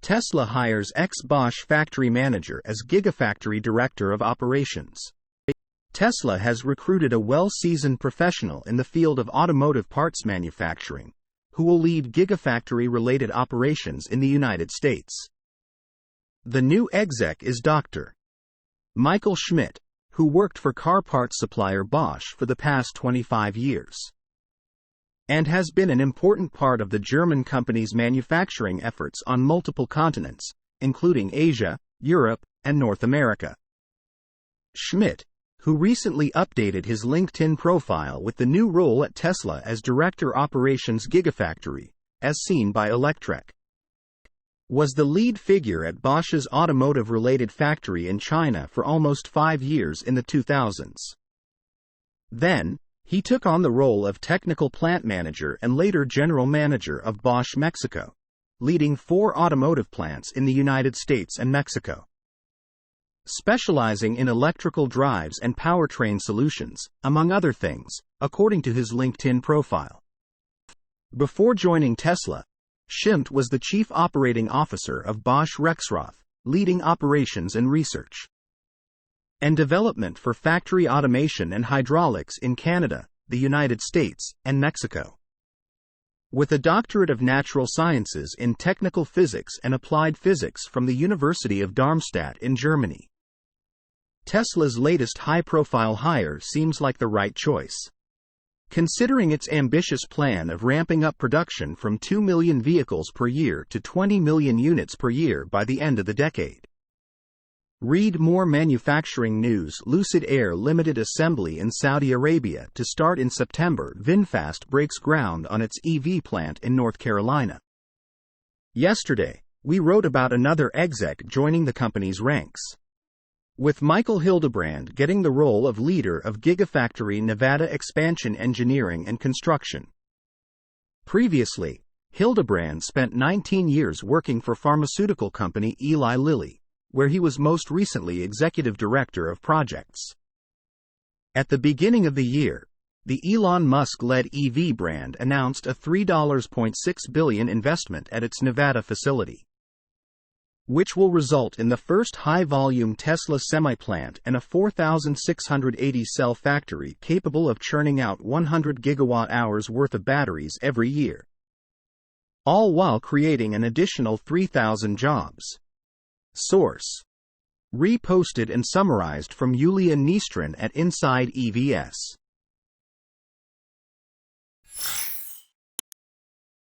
Tesla hires ex-Bosch factory manager as Gigafactory director of operations. Tesla has recruited a well-seasoned professional in the field of automotive parts manufacturing, who will lead Gigafactory-related operations in the United States. The new exec is Dr. Michael Schmidt, who worked for car parts supplier Bosch for the past 25 years, and has been an important part of the German company's manufacturing efforts on multiple continents, including Asia, Europe, and North America. Schmidt, who recently updated his LinkedIn profile with the new role at Tesla as Director Operations Gigafactory, as seen by Electrek, was the lead figure at Bosch's automotive-related factory in China for almost 5 years in the 2000s. Then, he took on the role of technical plant manager and later general manager of Bosch Mexico, leading 4 automotive plants in the United States and Mexico, specializing in electrical drives and powertrain solutions, among other things, according to his LinkedIn profile. Before joining Tesla, Schmidt was the chief operating officer of Bosch Rexroth, leading operations and research and development for factory automation and hydraulics in Canada, the United States, and Mexico. With a doctorate of natural sciences in technical physics and applied physics from the University of Darmstadt in Germany, Tesla's latest high-profile hire seems like the right choice, considering its ambitious plan of ramping up production from 2 million vehicles per year to 20 million units per year by the end of the decade. Read more manufacturing news. Lucid Air Limited assembly in Saudi Arabia to start in September. VinFast breaks ground on its EV plant in North Carolina. Yesterday, we wrote about another exec joining the company's ranks, with Michael Hildebrand getting the role of leader of Gigafactory Nevada expansion engineering and construction. Previously, Hildebrand spent 19 years working for pharmaceutical company Eli Lilly, where he was most recently executive director of projects. At the beginning of the year, the Elon Musk-led EV brand announced a $3.6 billion investment at its Nevada facility, which will result in the first high-volume Tesla semi-plant and a 4,680 cell factory capable of churning out 100 gigawatt-hours worth of batteries every year, all while creating an additional 3,000 jobs. Source: reposted and summarized from Yulia Nistrin at Inside EVS.